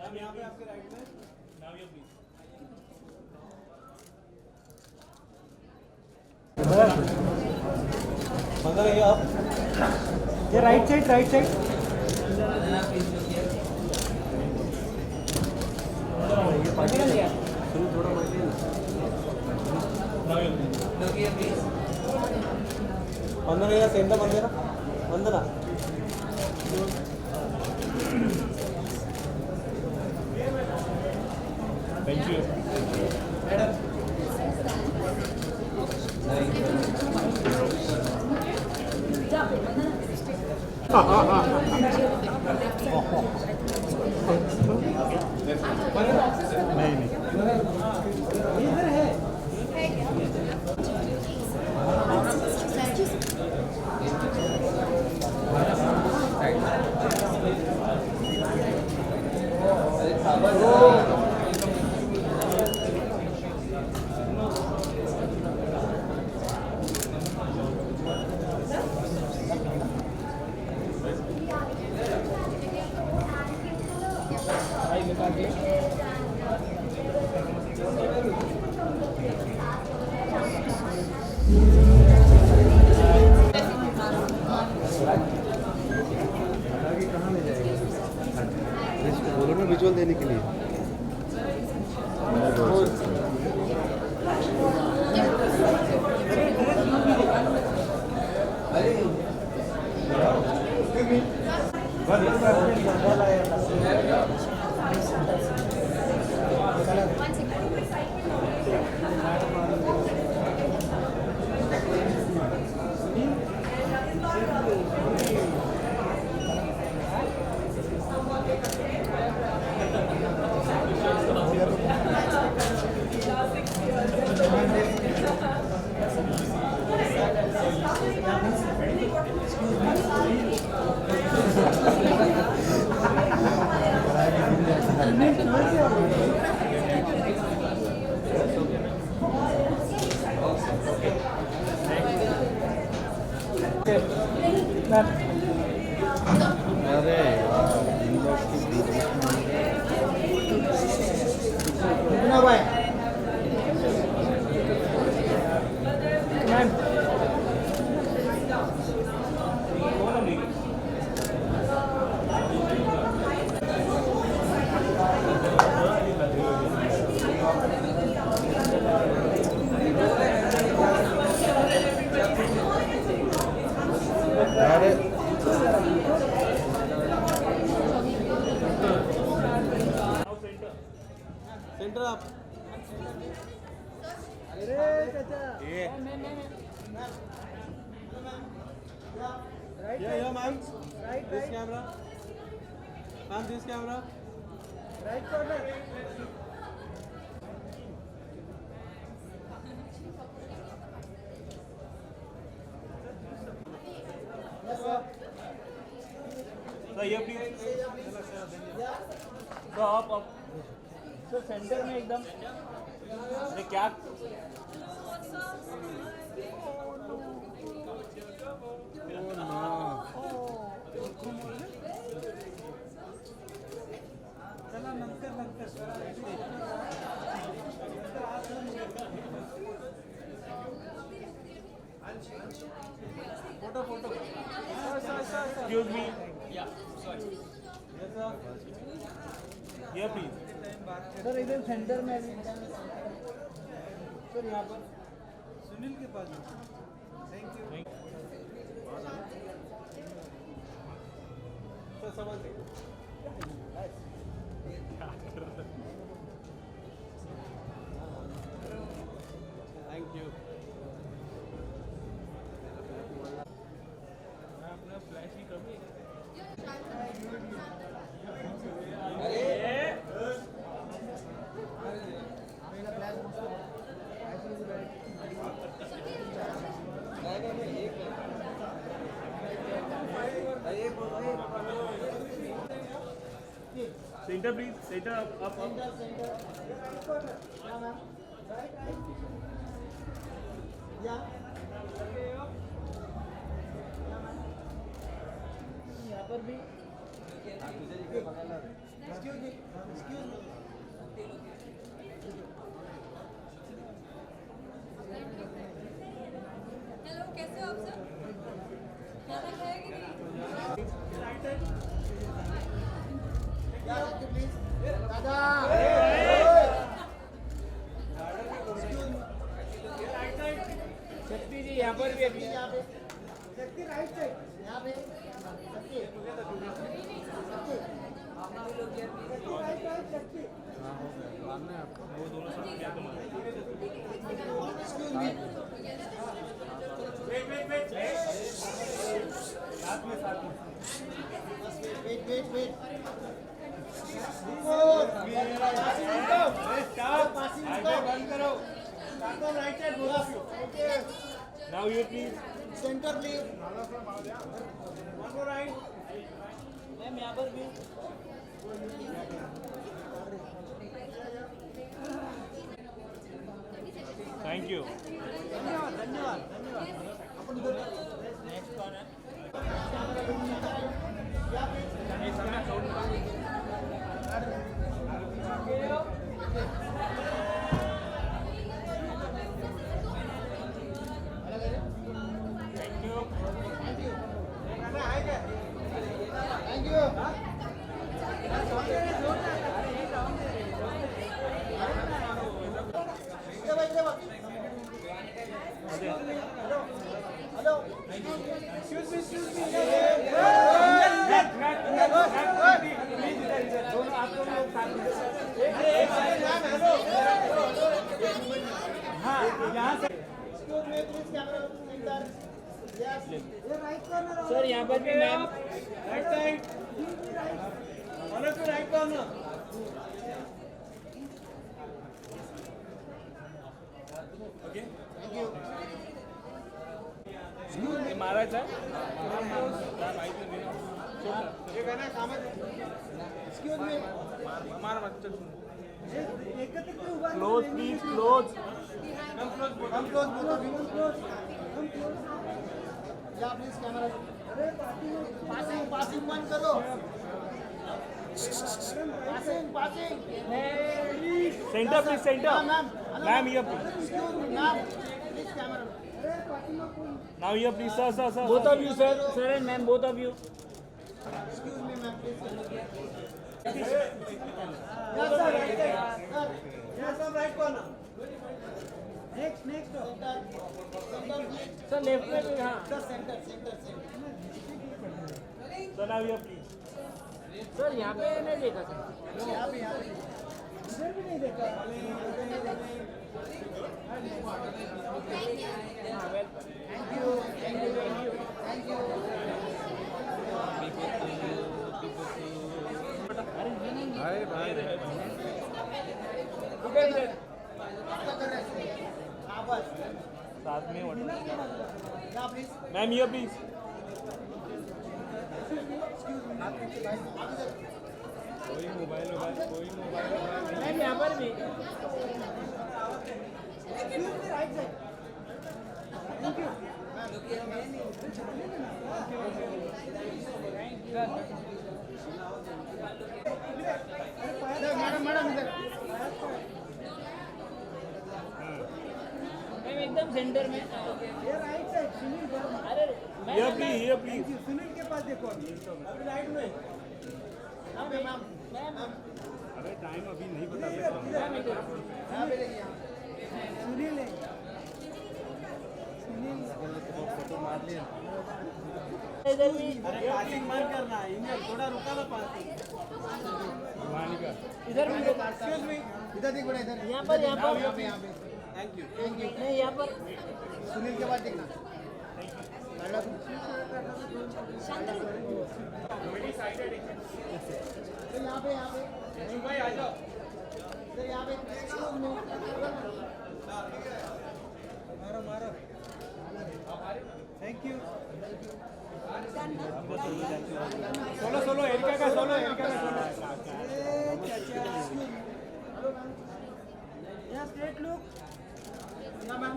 Ma'am यहाँ पे आपके राइट में नाम ये प्लीज। बंदा रहिए आप। ये राइट साइड शुरू थोड़ा बढ़िए नाम ये प्लीज। बंदा रहिए सेंटर बंदे ना बंदा ना थैंक यू। इधर है। बोलो ना विजुअल देने के लिए अरे कितना भाई मैम अरे सेंटर आप अरे चाचा ये राइट या ma'am right this camera ma'am this camera right corner sir ये प्लीज। तो आप तो सेंटर में एकदम ये क्या चला नमस्कार फोटो फोटो एक्सक्यूज मी या सॉरी ये प्लीज। सर इधर सेंटर में सर यहाँ पर सुनील के पास थैंक यू सर समझ गए थैंक यू अपना फ्लैश ही कमी सेंटर प्लीज सेंटर अप यहाँ पर भी शक्ति जी यहाँ पर भी अभी शक्ति राइट साइड यहाँ पे शक्ति राइट राइट शक्ति वो दोनों साथ क्या तुम्हारे Now you please. Centre please ma'am यहाँ पर भी थैंक यू धन्यवाद धन्यवाद धन्यवाद नेक्स्ट कौन है thank you thank you hello दोनों आप लोग हाँ यहाँ से राइट कॉर्नर सर यहाँ पर भी ma'am right side honour to right corner okay thank you ये महाराज है ये गाना काम है एक्सक्यूज मी हमारा बच्चा एकत्र क्यों हुआ क्लोज प्लीज क्लोज हम close both of you close हम क्लोज या प्लीज कैमरा अरे पासिंग पासिंग बंद करो passing passing centre please centre ma'am ma'am ये please excuse me ma'am please camera अरे पासिंग नाउ ये please sir both of you sir and ma'am both of you excuse me ma'am please yes sir right sir yes sir right corner next next centre sir left में भी हाँ sir centre centre centre sir now ये please sir यहाँ पे नहीं देखा sir यहाँ पे इधर भी नहीं देखा हाँ well thank you thank you thank you अरे भाई इधर इधर हाँ बस साथ में यहाँ प्लीज मैम ये प्लीज कोई मोबाइल होगा कोई मोबाइल मैम यहाँ पर भी right side thank you madam madam इधर मैम एकदम सेंटर में ये राइट साइड सुनील वर्मा अरे ये प्लीज थैंक यू सुनील के पास देखो अभी राइट में यहाँ पे मैम मैम अरे टाइम अभी नहीं बता सकता मैम इधर यहाँ पे देखिए सुनील है सुनील फोटो मार लिया इधर भी अरे पासिंग मत करना इंजन थोड़ा रुका ना पासिंग का इधर भी देखो एक्सक्यूज मी इधर देख बड़ा इधर यहाँ पर यहाँ पे यहाँ पे थैंक यू थैंक यू नहीं यहाँ पर सुनील के पास देखना यहाँ पे भाई आ जाओ सर यहाँ पे excuse me. मारो मारो thank you solo solo Erica का सोलो एरिका का सोलो यहाँ स्ट्रेट लुक ना ma'am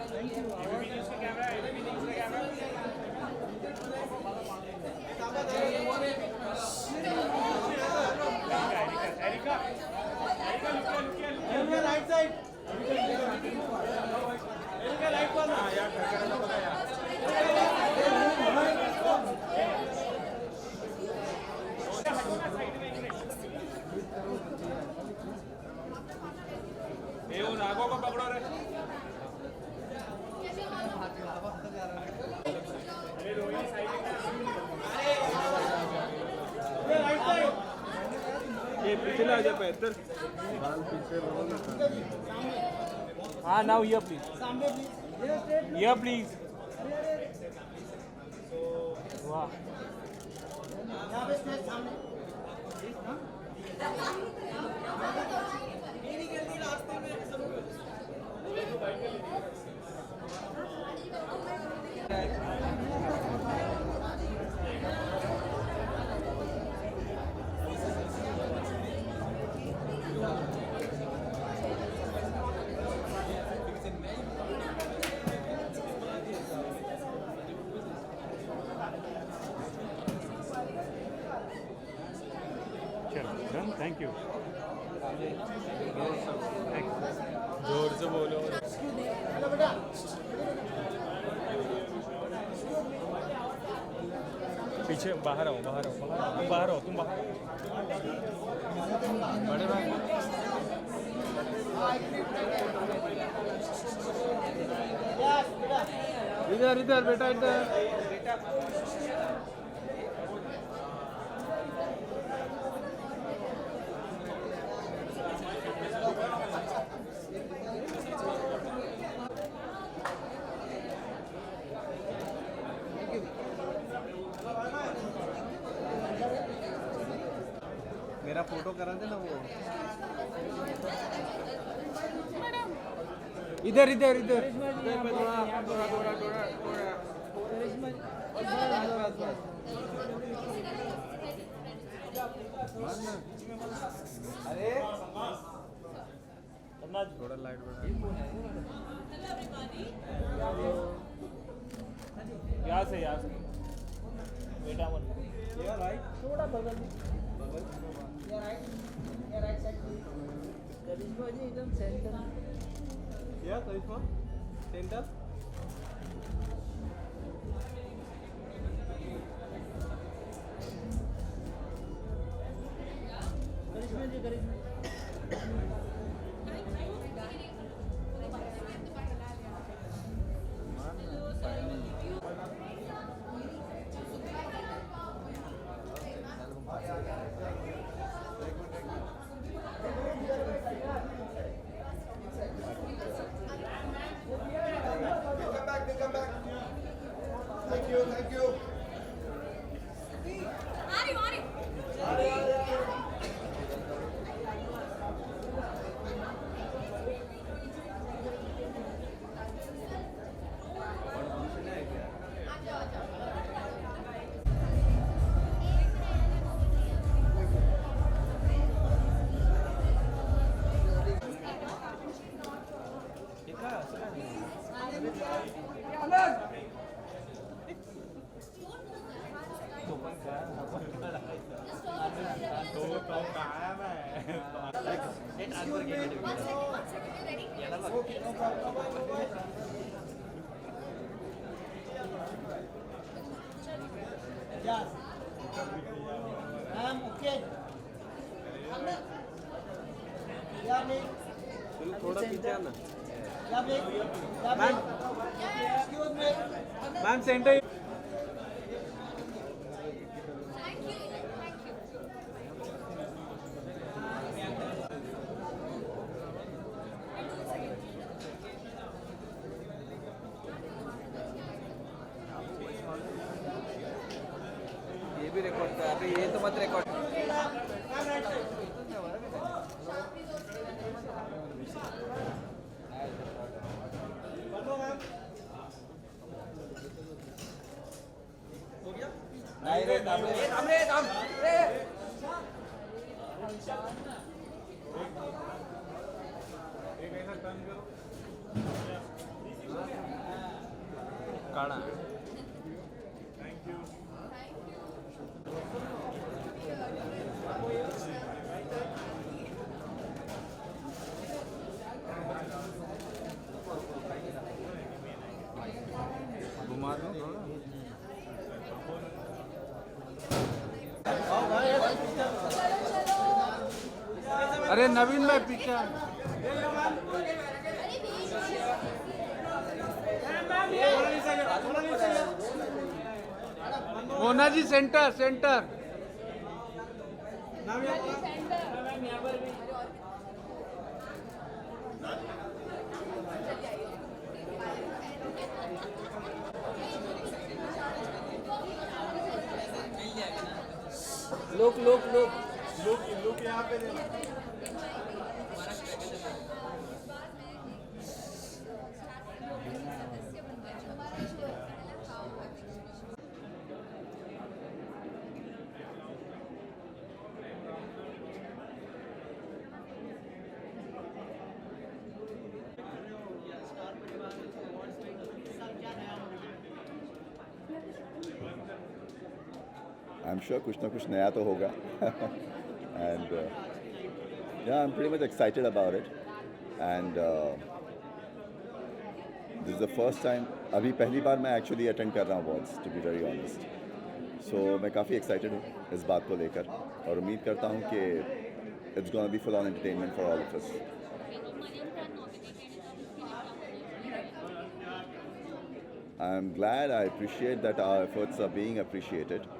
thank you right side Erica light पर ना यार ये पिछले आ जा पैर इधर हाँ नाउ हियर प्लीज सामने प्लीज हियर प्लीज वाह यहाँ पे स्टेज सामने चलो डन थैंक यू जोर से बोलो हेलो बेटा पीछे बाहर आओ तुम बाहर आओ बड़े भाई इधर इधर बेटा इधर मेरा फोटो करा देना वो इधर इधर इधर अरे थोड़ा लाइट बढ़ा यहाँ से बेटा मन थोड़ा बगल में ये राइट साइड करिश्मा जी एकदम सेंटर या Karishma centre Karishma ji Karishma Thank you. Yes. Okay. Yeah, me. थोड़ा पीछे आना Yeah, me. Yeah, me. Excuse me. Ma'am centre ये भी रिकॉर्ड कर अभी ये तो मत रिकॉर्ड नहीं रे काढ़ा घुमा दो थोड़ा अरे नवीन भाई पीछे Mona ji centre centre Now your turn. Ma'am यहाँ पर भी लोक लोक लोक लुक यहाँ पे देना। I'm sure कुछ ना कुछ नया तो होगा and yeah, I'm pretty much excited about it and this is the first time अभी पहली बार मैं actually attend कर रहा हूँ awards to be very honest so मैं काफ़ी excited हूँ इस बात को लेकर और उम्मीद करता हूँ कि it's gonna be full on entertainment for all of us. I'm glad, I appreciate that our efforts are being appreciated.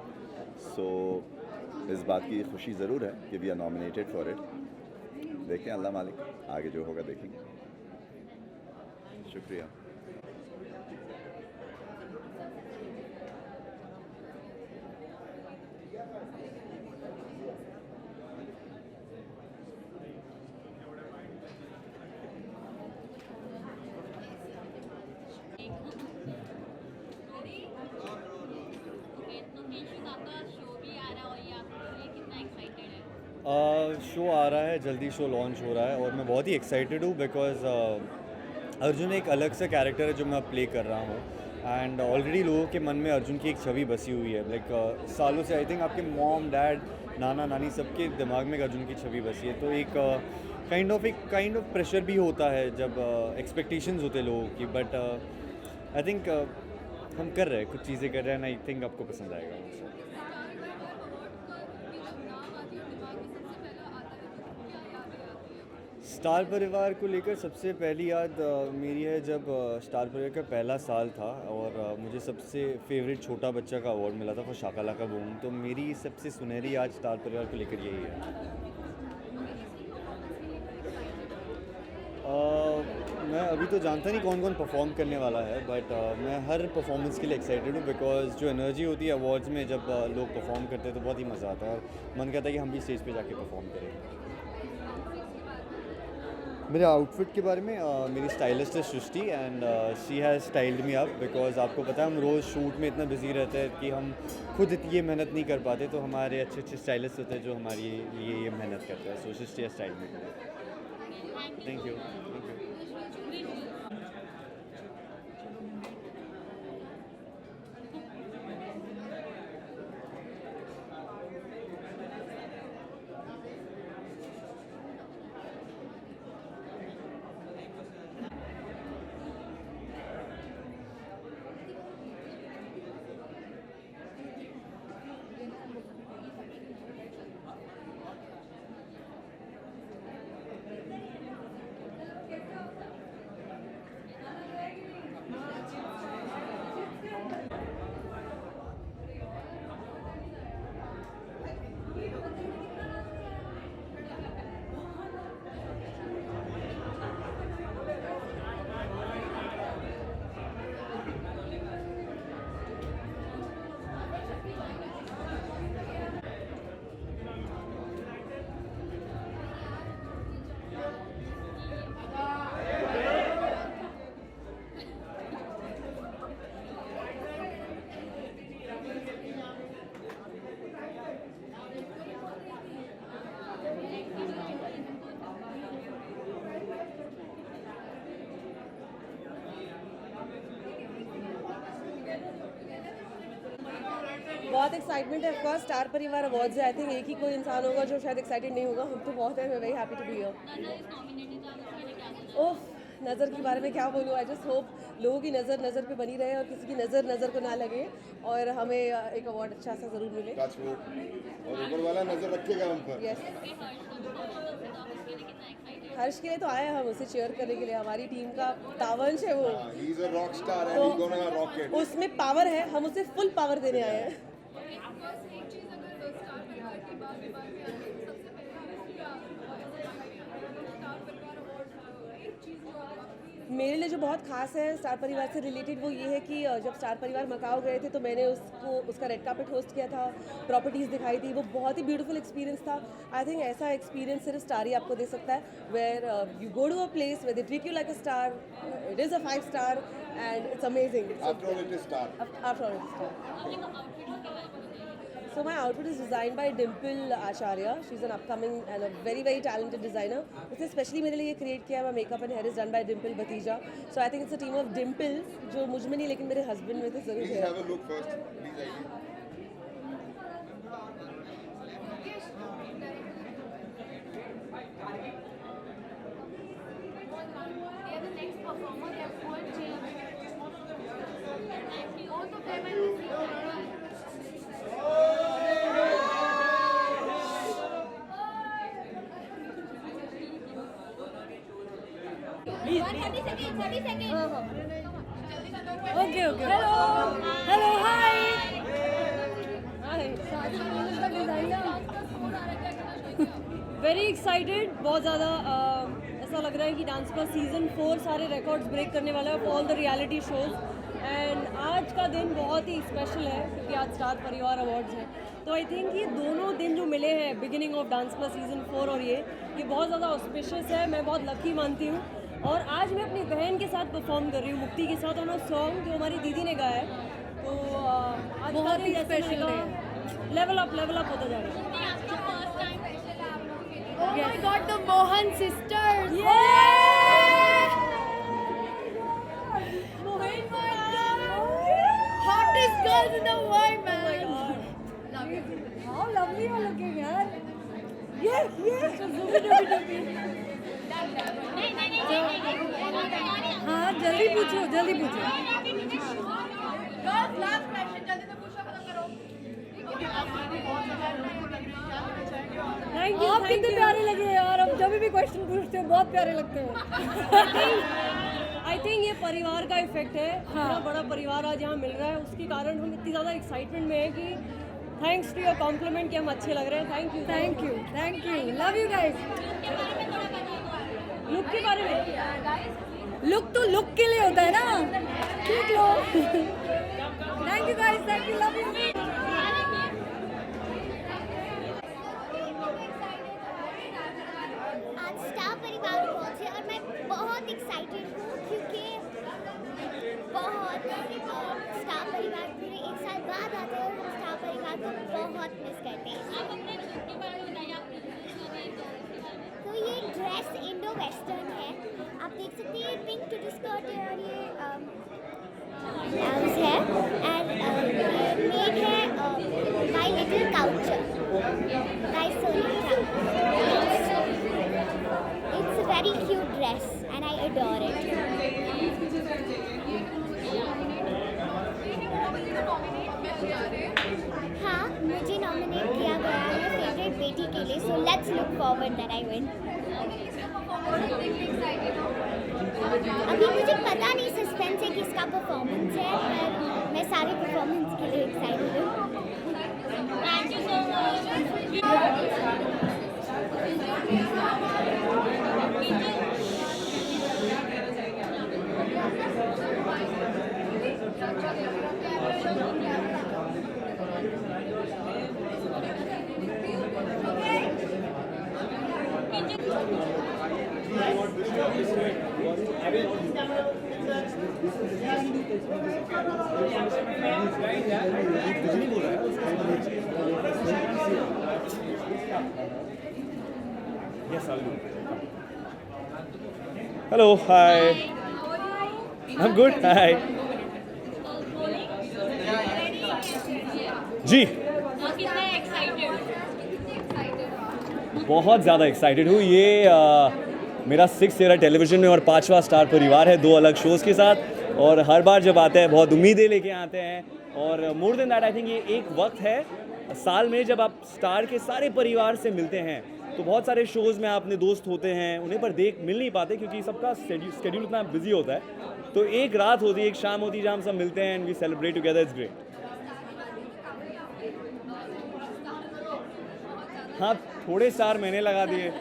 So, इस बात की खुशी ज़रूर है कि we are nominated for it. देखें अल्लाह मालिक आगे जो होगा देखेंगे. शुक्रिया. शो आ रहा है जल्दी शो लॉन्च हो रहा है और मैं बहुत ही एक्साइटेड हूँ बिकॉज अर्जुन एक अलग सा कैरेक्टर है जो मैं प्ले कर रहा हूँ एंड ऑलरेडी लोगों के मन में अर्जुन की एक छवि बसी हुई है लाइक सालों से आई थिंक आपके मॉम डैड नाना नानी सबके दिमाग में एक अर्जुन की छवि बसी है तो एक काइंड ऑफ प्रेशर भी होता है जब एक्सपेक्टेशंस होते हैं लोगों की बट आई थिंक हम कर रहे हैं कुछ चीज़ें कर रहे हैं आई थिंक आपको पसंद आएगा. स्टार परिवार को लेकर सबसे पहली याद मेरी है जब स्टार परिवार का पहला साल था और मुझे सबसे फेवरेट छोटा बच्चा का अवार्ड मिला था फॉर शाका लाका बूम तो मेरी सबसे सुनहरी याद स्टार परिवार को लेकर यही है. मैं अभी तो जानता नहीं कौन कौन परफॉर्म करने वाला है बट मैं हर परफॉर्मेंस के लिए एक्साइटेड हूँ बिकॉज जो एनर्जी होती है अवार्ड्स में जब लोग परफॉर्म करते हैं तो बहुत ही मज़ा आता है और मन करता है कि हम भी स्टेज पे जाके परफॉर्म करें. मेरे आउटफिट के बारे में मेरी स्टाइलिस्ट है Srishti and she has styled me up because आपको पता है हम रोज़ शूट में इतना बिजी रहते हैं कि हम खुद इतनी मेहनत नहीं कर पाते तो हमारे अच्छे अच्छे स्टाइलिस्ट होते हैं जो हमारे लिए ये मेहनत करते हैं so Srishti has styled me. Thank you. बहुत एक्साइटमेंट है ऑफकोर्स स्टार परिवार अवार्ड्स है आई थिंक एक ही कोई इंसान होगा जो शायद एक्साइटेड नहीं होगा हम तो बहुत है very happy to be here. Oh नज़र के बारे में क्या बोलूँ आई जस्ट होप लोगों की नज़र पे बनी रहे और किसी की नज़र को ना लगे और हमें एक अवार्ड अच्छा सा ज़रूर मिले. और ऊपर वाला नजर रखेगा हम पर. यस हर्ष के लिए तो आए हम उसे चेयर करने के लिए हमारी टीम का तावंश है वो He is a rock star and he's gonna rock it. उसमें पावर है हम उसे फुल पावर देने आए हैं. मेरे लिए जो बहुत खास है स्टार परिवार से रिलेटेड वो ये है कि जब स्टार परिवार मकाओ गए थे तो मैंने उसका रेड कार्पेट होस्ट किया था, प्रॉपर्टीज़ दिखाई थी, वो बहुत ही ब्यूटीफुल एक्सपीरियंस था। आई थिंक ऐसा एक्सपीरियंस सिर्फ स्टार ही आपको दे सकता है, where you go to a place where they treat you like a star, it is a 5 star and it's amazing. After all, it is star. After all, it's star. So my outfit is designed by Dimple Acharya. She's an upcoming and a very very talented designer. उसने specially मेरे लिए create किया है। Makeup and hair is done by Dimple Batija. So I think it's a team of Dimples जो मुझ में नहीं लेकिन मेरे husband में तो जरूर Please है। have a look first. Please, Aisha. They are the next performer. They have full change. Both of them are the same. Okay. Hello, hi. Very excited, बहुत ज़्यादा ऐसा लग रहा है कि डांस का सीज़न 4 सारे रिकॉर्ड्स ब्रेक करने वाला है for all the reality shows. And आज का दिन बहुत ही स्पेशल है क्योंकि आज स्टार परिवार अवार्ड्स है। तो आई थिंक ये दोनों दिन जो मिले हैं beginning of dance plus season 4 और ये बहुत ज़्यादा ऑस्पिशियस है। मैं बहुत लकी मानती हूँ। और आज मैं अपनी बहन के साथ परफॉर्म कर रही हूँ, मुक्ति के साथ, और सॉन्ग जो हमारी दीदी ने गाया है। तो आज बहुत ही स्पेशल है, लेवल अप होता जा रहा है। Oh my God, the Mohan sisters! Hottest girls in the world, man! Love you. How lovely you're looking, yaar. हाँ जल्दी पूछो Girls, last question. जल्दी से पूछो, खत्म करो. Thank you. आप कितने प्यारे लगे यार, अब जब भी क्वेश्चन पूछते हो बहुत प्यारे लगते हो। आई थिंक ये परिवार का इफेक्ट है। इतना बड़ा परिवार आज यहाँ मिल रहा है, उसके कारण हम इतनी ज़्यादा एक्साइटमेंट में है कि थैंक्स टू योर कॉम्प्लीमेंट कि हम अच्छे लग रहे हैं। Thank you love you guys. Look के बारे में, लुक तो लुक के लिए होता है ना, ठीक लो। Thank you guys, thank you, love you. आज स्टार परिवार पहुंचे और मैं बहुत एक्साइटेड हूँ क्योंकि स्टार परिवार पूरे 1 साल बाद आते हैं और हम स्टार परिवार को बहुत मिस करते हैं। तो ये ड्रेस इंडो वेस्टर्न है, आप देख सकते हैं। पिंक टू स्कर्ट है और ये ब्लाउज है एंड मेड है by little couture by Sonia. It's a very cute dress and I adore it. हाँ, मुझे नॉमिनेट किया गया है फेवरेट बेटी के लिए, so let's look forward that I win. अभी मुझे पता नहीं सस्पेंस है किसका परफॉर्मेंस है, पर मैं सारे परफॉर्मेंस के लिए एक्साइटेड हूँ। Thank you so much. Yes, I'll do. Hello, hi. I'm good. Hi. जी बहुत ज़्यादा एक्साइटेड हूँ। ये मेरा 6th ईयर टेलीविज़न में और 5वां स्टार परिवार है, 2 अलग शोज़ के साथ। और हर बार जब आते हैं बहुत उम्मीदें लेके आते हैं। और more than that I think ये एक वक्त है साल में जब आप स्टार के सारे परिवार से मिलते हैं। तो बहुत सारे शोज़ में अपने दोस्त होते हैं, उन्हें पर मिल नहीं पाते क्योंकि सबका स्केड्यूल इतना बिजी होता है। तो एक रात होती है, एक शाम होती है जहाँ हम सब मिलते हैं and we celebrate together. It's great. हाँ, थोड़े स्टार मैंने लगा दिए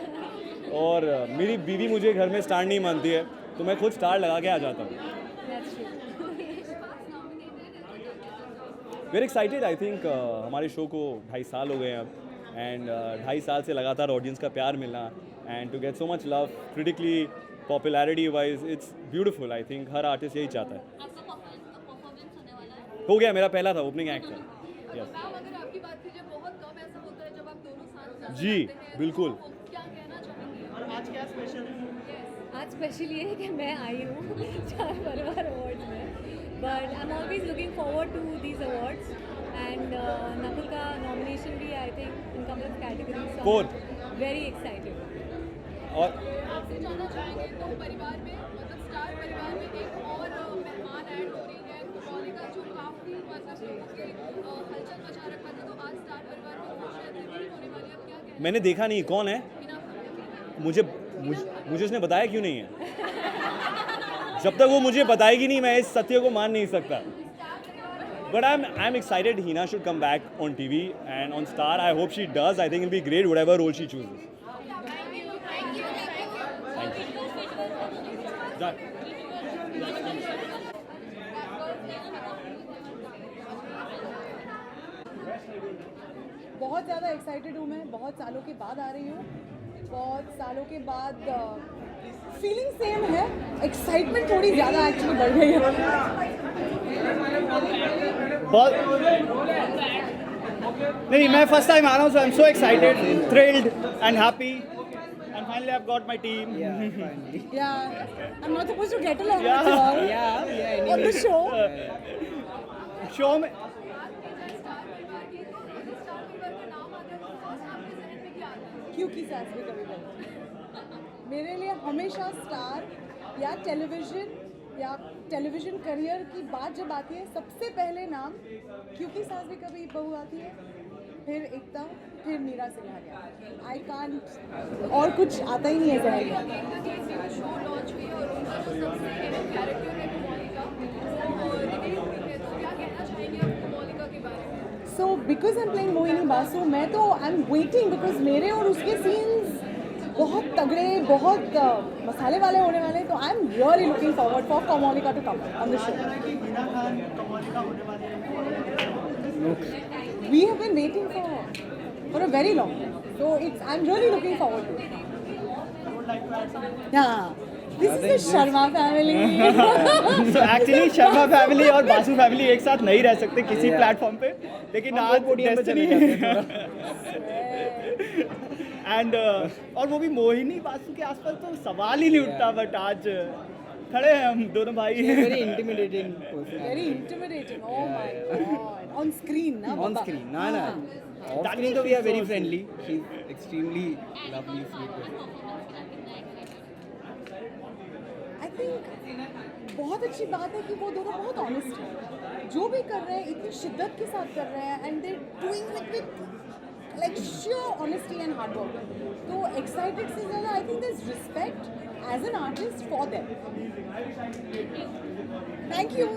और मेरी बीवी मुझे घर में स्टार नहीं मानती है, तो मैं खुद स्टार लगा के आ जाता हूँ. Very excited. आई थिंक हमारे शो को 2.5 साल हो गए हैं अब, एंड 2.5 साल से लगातार ऑडियंस का प्यार मिलना and to get so much love critically popularity wise, it's beautiful. I think हर आर्टिस्ट यही चाहता है. हो गया, मेरा पहला था, ओपनिंग एक्ट था. यस जी बिल्कुल. आज स्पेशल ये है कि मैं आई हूँ चार परिवार अवार्ड्स में, but I am always looking forward to these awards and Nakul का नॉमिनेशन भी I think in couple of categories. 4th. Very excited. और आपसे जानना चाहेंगे तो परिवार में मतलब स्टार परिवार में एक और मेहमान ऐड हो रही है कोमोलिका जो काफ़ी मतलब हलचल मचा रखा था, तो आज स्टार परिवार में खुशियाँ होने वाली है. अब क्या कहना मैंने देखा नहीं, कौन है? मुझे उसने बताया क्यों नहीं है? जब तक वो मुझे बताएगी नहीं मैं इस सत्य को मान नहीं सकता. But I'm excited. Hina should come back on TV and on Star. I hope she does. I think it'll be great whatever role she chooses. Thank you. Done. बहुत ज़्यादा एक्साइटेड हूँ मैं. बहुत सालों के बाद आ रही हूँ. बहुत सालों के बाद फीलिंग सेम है. एक्साइटमेंट थोड़ी ज़्यादा एक्चुअली बढ़ गई है. बहुत नहीं, मैं फर्स्ट टाइम आ रहा हूँ, so I am so excited, thrilled and happy, and finally I have got my team. Yeah, I'm not supposed to get along with her on the show. Show में क्योंकि सास भी कभी बनी. मेरे लिए हमेशा स्टार या टेलीविजन करियर की बात जब आती है, सबसे पहले नाम क्योंकि सास भी कभी बहू आती है, फिर एकता, फिर मीरा सिंघानिया. आई कांट, और कुछ आता ही नहीं है जहन में. शो लॉन्च हुई और उनका जो सबसे फेमस कैरेक्टर है कोमोलिका और रिवील हुई है, तो क्या कहना चाहेंगे आप कोमोलिका के बारे में? So because I am playing Mohini Basu, मैं तो आई एम वेटिंग बिकॉज मेरे और उसके सीन्स बहुत तगड़े, बहुत मसाले वाले होने वाले हैं. तो I am really looking forward for Komolika to come on the show. We have been waiting for a very long time. So I'm really looking forward to it. Yeah. This is the Sharma family. So actually Sharma family और Basu family एक साथ नहीं रह सकते किसी platform पे, लेकिन आज डेस्टिनी एंड और वो भी मोहिनी बासु के आसपास तो सवाल ही नहीं उठता. बट आज खड़े हैं हम दोनों भाई. Very intimidating. Oh my God. On screen, na? On screen, ना off screen तो we are very friendly. She's extremely lovely, sweet. I think बहुत अच्छी बात है कि वो दोनों बहुत ऑनेस्ट हैं. जो भी कर रहे हैं इतनी शिद्दत के साथ कर रहे हैं, and they doing it with like sheer honesty and hard work. So excited से ज़्यादा I think there's respect as an artist for them. Thank you.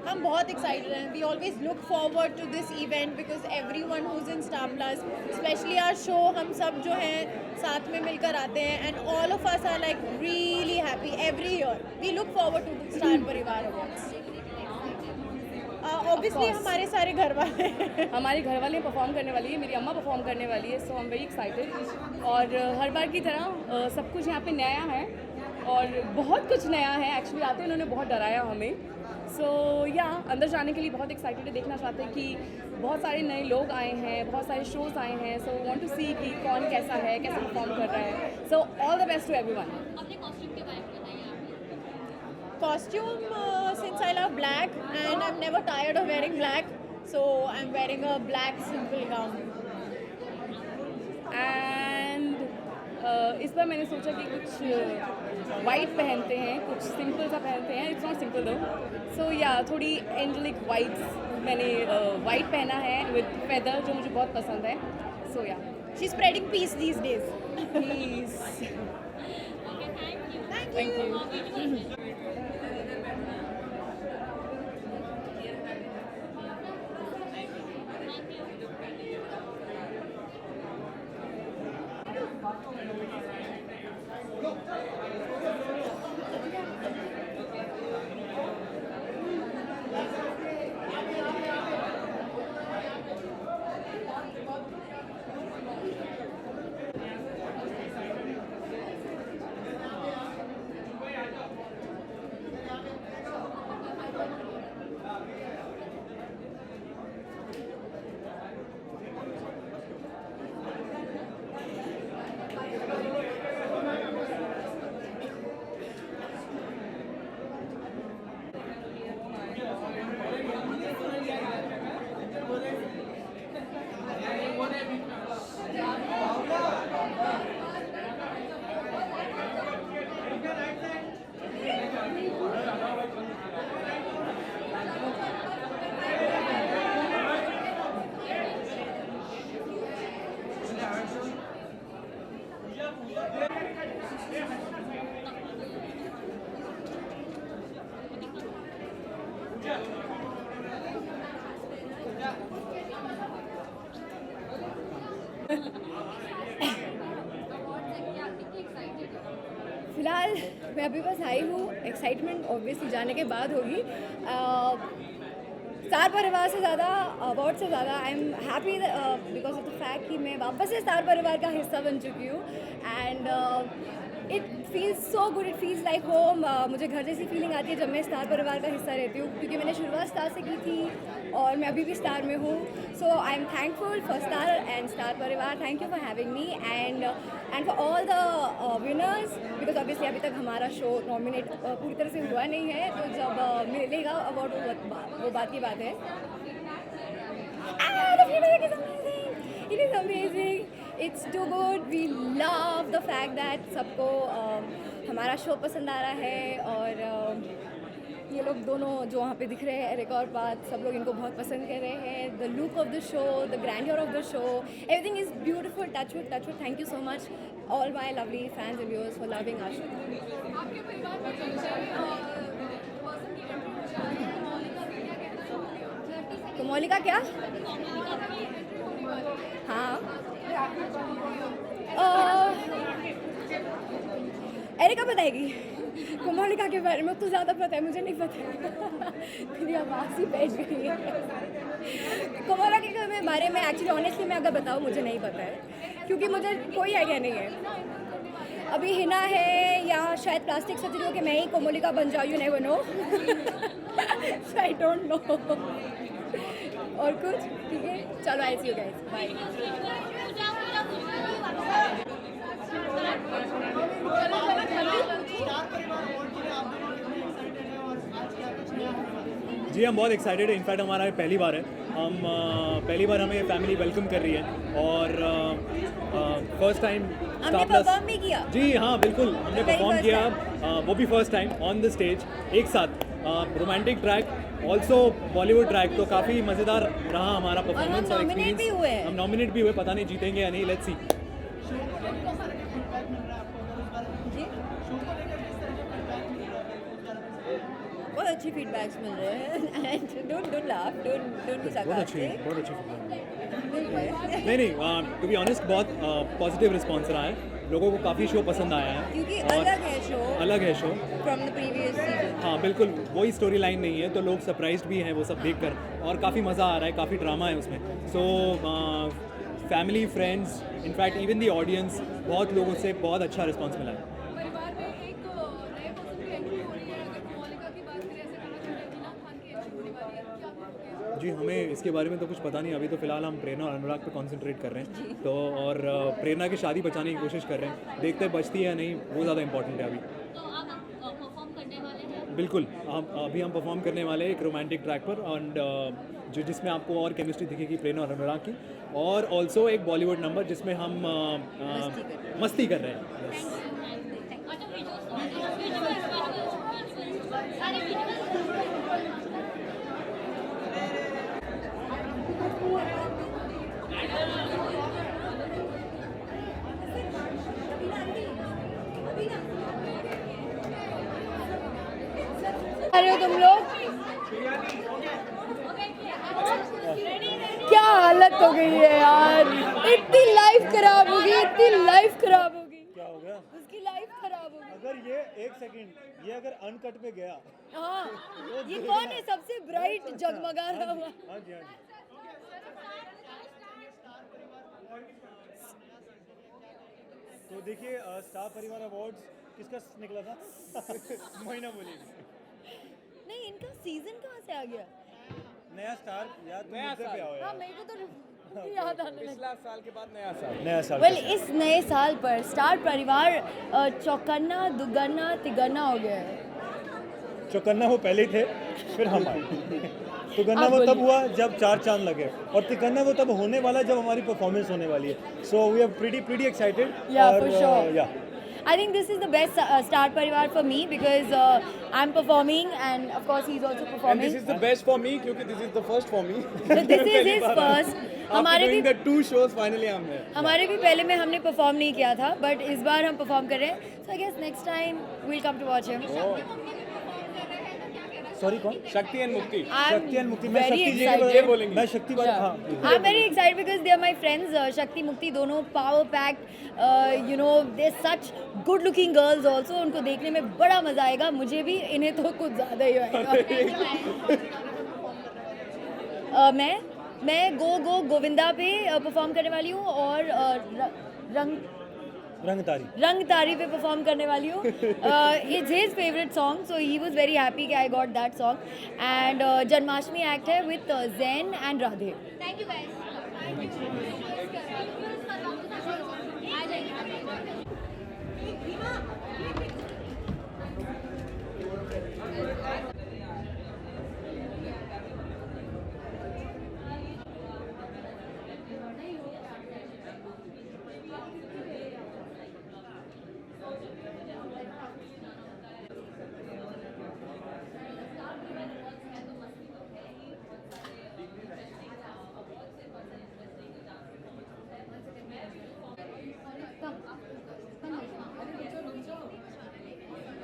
हम बहुत एक्साइटेड हैं. We always look forward to this event because everyone who is in Star Plus, specially our show, हम सब जो हैं साथ में मिलकर आते हैं and all of us are like really happy every year. We look forward to Star Parivaar awards. Obviously हमारे सारे घर वाले परफॉर्म करने वाली है, मेरी अम्मा परफॉर्म करने वाली है, सो आई एम वेरी एक्साइटेड. और हर बार की तरह सब कुछ यहाँ पे नया है और बहुत कुछ नया है। एक्चुअली आते इन्होंने बहुत डराया हमें। सो या अंदर जाने के लिए बहुत एक्साइटेड है, देखना चाहते हैं कि बहुत सारे नए लोग आए हैं, बहुत सारे शोज आए हैं। सो वांट टू सी कि कौन कैसा है, कैसे परफॉर्म कर रहा है। So all the best to everyone. Costume, since I love black and I'm never tired of wearing black, so I'm wearing a black simple gown. And इस बार मैंने सोचा कि कुछ वाइट पहनते हैं, कुछ सिंपल सा पहनते हैं। इट्स नॉट सिंपल दो। सो या थोड़ी एंजेलिक वाइट्स मैंने वाइट पहना है विद फेदर, जो मुझे बहुत पसंद है। सो या She's spreading peace these days. Please thank you. फिलहाल मैं अभी बस आई हूँ। एक्साइटमेंट ऑब्वियसली जाने के बाद होगी। स्टार परिवार से ज़्यादा, अवार्ड से ज़्यादा I am happy because of the fact कि मैं वापस से स्टार परिवार का हिस्सा बन चुकी हूँ। And it feels so good, it feels like home. मुझे घर जैसी फीलिंग आती है जब मैं स्टार परिवार का हिस्सा रहती हूँ, क्योंकि मैंने शुरुआत स्टार से की थी और मैं अभी भी स्टार में हूँ। So I am thankful for Star and Star परिवार। Thank you for having me and for all the winners, because obviously अभी तक हमारा शो नॉमिनेट पूरी तरह से हुआ नहीं है, तो जब मिलेगा अवार्ड वो बात की बात है। It is amazing. It's too good. We love the fact that सबको हमारा शो पसंद आ रहा है और ये लोग दोनों जो वहाँ पे दिख रहे हैं, एरिक और पार्थ, सब लोग इनको बहुत पसंद कर रहे हैं। The look of the show, the grandeur of the show, everything is beautiful. Touch wood, touch wood. Thank you so much all my lovely fans and viewers for loving our show. तो मौलिका क्या? हाँ, areca बताएगी। कोमोलिका के बारे में तो ज़्यादा पता है, मुझे नहीं पता। मेरी आवाज़ ही बैठ गई है। कोमोलिका के बारे में एक्चुअली ऑनेस्टली मैं अगर बताऊँ मुझे नहीं पता है, क्योंकि मुझे कोई आइडिया नहीं है। अभी हिना है या शायद प्लास्टिक सर्जरी हो कि मैं ही कोमोलिका बन जाऊँ, you never know. I don't know. और कुछ ठीक है, चलो आई सी यू गाइस, बाय। जी हम बहुत एक्साइटेड है। इनफैक्ट हमारा पहली बार है, हम पहली बार हमें फैमिली वेलकम कर रही है और फर्स्ट टाइम हमने परफॉर्म भी किया। जी हाँ बिल्कुल, हमने परफॉर्म किया, वो भी first time on the stage एक साथ। Romantic track, also Bollywood track, तो काफ़ी मज़ेदार रहा हमारा परफॉर्मेंस और एक्सपीरियंस। हम नॉमिनेट भी हुए, पता नहीं जीतेंगे या नहीं, लेट्स सी। बहुत अच्छी फीडबैक्स मिल रहे हैं and don't laugh, don't be sarcastic. बहुत अच्छी नहीं, टू बी ऑनेस्ट बहुत पॉजिटिव रिस्पॉन्स रहा है, लोगों को काफ़ी शो पसंद आया है, क्योंकि और अलग है show from the previous season. हाँ बिल्कुल, वही स्टोरी लाइन नहीं है, तो लोग सरप्राइज्ड भी हैं वो सब देखकर, और काफ़ी मज़ा आ रहा है, काफ़ी ड्रामा है उसमें। So family, friends, in fact even the audience, बहुत लोगों से बहुत अच्छा रिस्पॉन्स मिला है। परिवार में एक जी हमें इसके बारे में तो कुछ पता नहीं, अभी तो फिलहाल हम प्रेरणा और अनुराग पे कंसंट्रेट कर रहे हैं तो, और प्रेरणा की शादी बचाने की कोशिश कर रहे हैं, देखते हैं बचती है या नहीं, वो ज़्यादा इंपॉर्टेंट है अभी। तो आप परफॉर्म करने वाले हैं? बिल्कुल, अभी हम परफॉर्म करने वाले हैं एक रोमांटिक ट्रैक पर, एंड जो जिसमें आपको और केमिस्ट्री दिखेगी प्रेरणा और अनुराग की, और ऑल्सो एक बॉलीवुड नंबर जिसमें हम मस्ती कर रहे हैं। अरे तुम लोग क्या हालत हो गई है यार, इतनी लाइफ खराब होगी, इतनी लाइफ खराब होगी। क्या हो गया? उसकी लाइफ खराब होगी। अगर ये एक सेकंड ये अगर अनकट पे गया, हाँ ये कौन है सबसे ब्राइट जगमगा रहा हुआ? हाँ जी हाँ जी। तो देखिए स्टार परिवार अवार्ड्स किसका निकला था? महीना बोलेगी। नहीं इनका सीजन कहाँ से आ गया? नया स्टार यार, तुम मुद्दे पे आओ हाँ यार। मेरे को तो याद आने लगा। पिछला साल के बाद नया साल। नया साल। वेल इस नए साल पर स्टार परिवार चौकन्ना दुगन्ना तिगन्ना हो गया है। चौकन्ना वो पहले ही थे, फिर हम आए। तिगन्ना वो तब हुआ जब 4 चांद लगे, और तिगन्ना वो तब होने वाला है जब हमारी परफॉर्मेंस होने वाली है। So we are pretty excited. Yeah, for sure. I think this is the best Star Parivar for me because I'm performing and of course he's also And performing. this is the best for me क्योंकि this is the first for me. So this is his first. हमारे After भी doing the 2 shows finally I'm here. हमारे भी पहले में हमने perform नहीं किया था, बट इस बार हम परफॉर्म कर रहे हैं. So I guess next time we'll come to watch him. Sorry कौन? शक्ति एंड मुक्ति। I'm शक्ति एंड मुक्ति। मैं very शक्ति जी excited. के बोलेंगे। मैं शक्ति बात हाँ। I'm very excited because they are my friends. शक्ति मुक्ति दोनों power packed. You know they're such good looking girls also. उनको देखने में बड़ा मजा आएगा. मुझे भी, इन्हें तो कुछ ज़्यादा ही आएगा. मैं गो गोविंदा पे परफॉर्म करने वाली हूँ और रंग तारी पे परफॉर्म करने वाली हूँ. It's his favourite song, so he was very happy कि I got that song. And Janmashtami act है with Jain and Radhe. Thank you guys.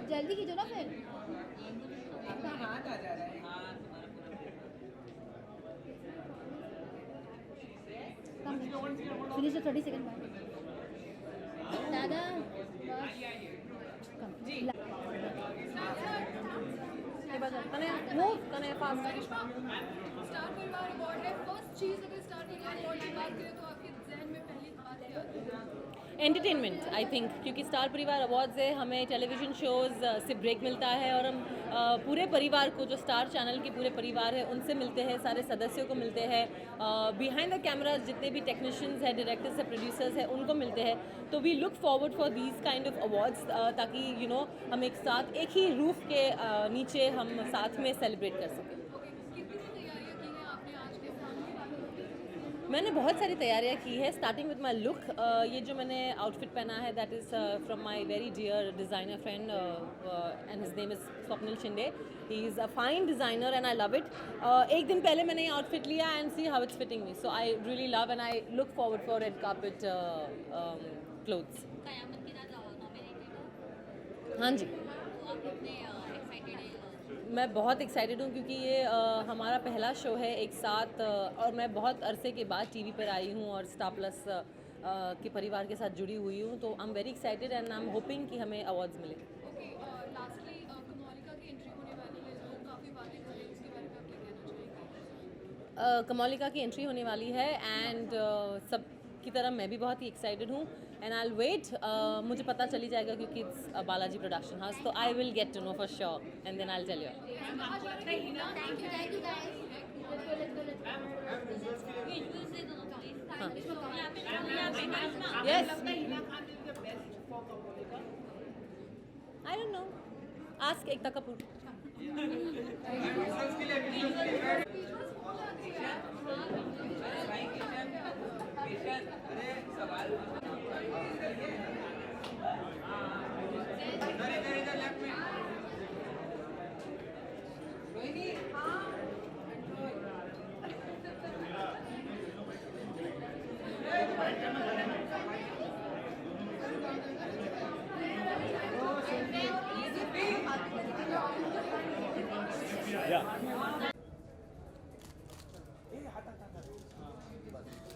जल्दी कीजिए ना फिर. फिनिश 30 सेकंड बाद. दादा वो कने फास्ट. स्टार परिवार अवार्ड है, फर्स्ट चीज अगर स्टार परिवार अवार्ड की बात करें तो आपके जहन में पहली बात क्या आती है? एंटरटेनमेंट आई थिंक, क्योंकि स्टार परिवार अवार्ड से हमें टेलीविज़न शोज़ से ब्रेक मिलता है और हम पूरे परिवार को, जो स्टार चैनल के पूरे परिवार है उनसे मिलते हैं, सारे सदस्यों को मिलते हैं, बिहाइंड द कैमरा जितने भी टेक्नीशियंस हैं, डायरेक्टर्स हैं, प्रोड्यूसर्स हैं, उनको मिलते हैं. तो we look forward for these kind of awards, ताकि यू नो हम एक साथ एक ही रूफ के नीचे हम साथ में सेलिब्रेट कर सकें. मैंने बहुत सारी तैयारियां की है, स्टार्टिंग विद माई लुक. ये जो मैंने आउटफिट पहना है that is from my very dear designer friend and his name is Swapnil Shinde. He is a fine designer and I love it. एक दिन पहले मैंने ये आउटफिट लिया and see how it's fitting me, so I really love and I look forward for red carpet clothes. हाँ जी, मैं बहुत एक्साइटेड हूँ क्योंकि ये हमारा पहला शो है एक साथ, और मैं बहुत अरसे के बाद टीवी पर आई हूँ और स्टार प्लस के परिवार के साथ जुड़ी हुई हूँ. तो I am very excited and I am hoping कि हमें अवार्ड्स मिले. लास्टली कमोलिका की एंट्री होने वाली है, जो काफ़ी बातें कर रही है, उसके बारे में आप क्या कहना चाहेंगे? कमोलिका की एंट्री होने वाली है एंड सब की तरह मैं भी बहुत ही एक्साइटेड हूँ एंड आई विल वेट. मुझे पता चली जाएगा क्योंकि इट्स बालाजी प्रोडक्शन हाउस, तो I will get to know for sure and then I will tell you. Thank you guys. Yes. I don't know. Ask Ekta Kapoor.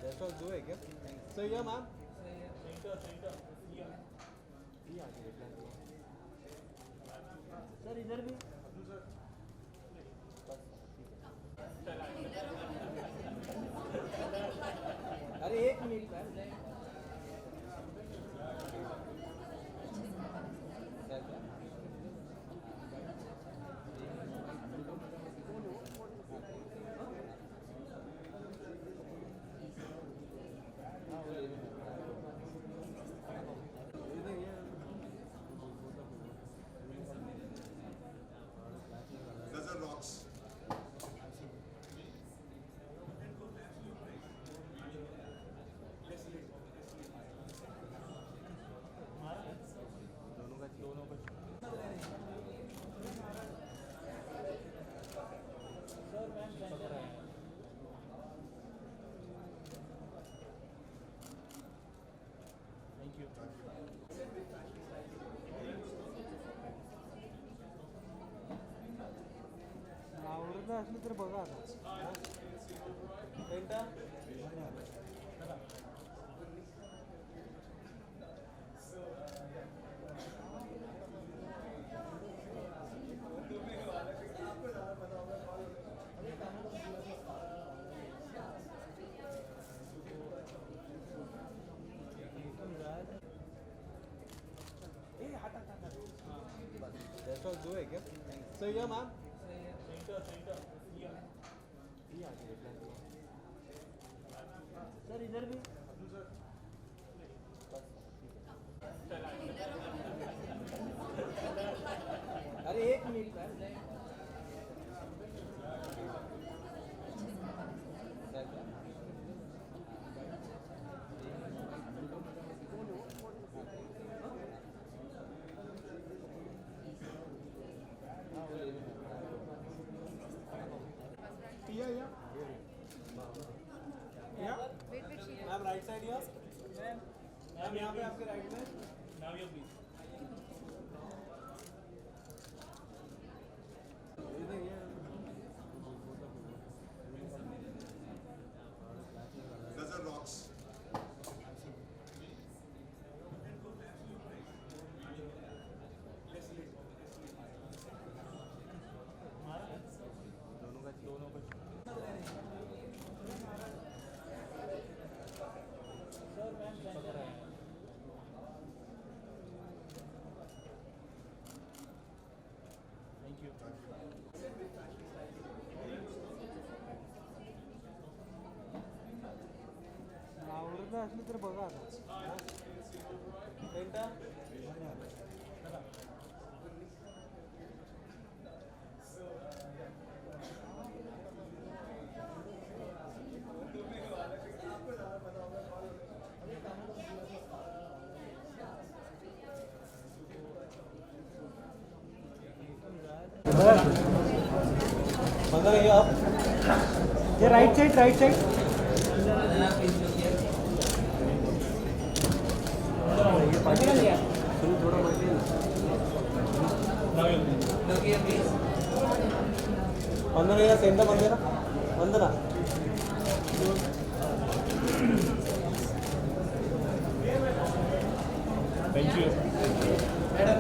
That's all do है क्या? So yeah, ma'am. Sir इधर भी अरे एक minute ma'am Dozen rocks. आवडत असलं तर बघा आता एकदा That's all do है क्या? So yeah, ma'am. सर इधर भी अरे एक minute ma'am ma'am right side या मैम यहाँ पे आपके राइट में now you please Dozen rocks. आवडत असलं तर बघा आता एकदा बंदा रहिए आप ये right side Vandana centre Vandana thank you इधर है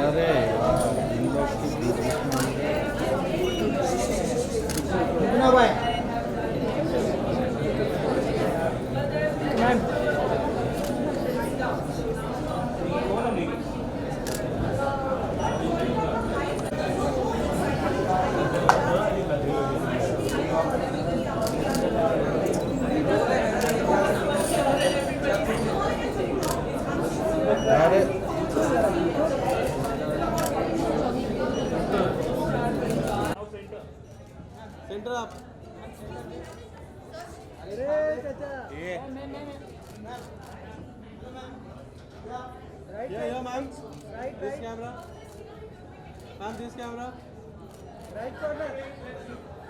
अरे यार इन लोग के बीच कितना भाई अरे सेंटर आप ये Yeah, ma'am. This camera. Ma'am, this camera. right corner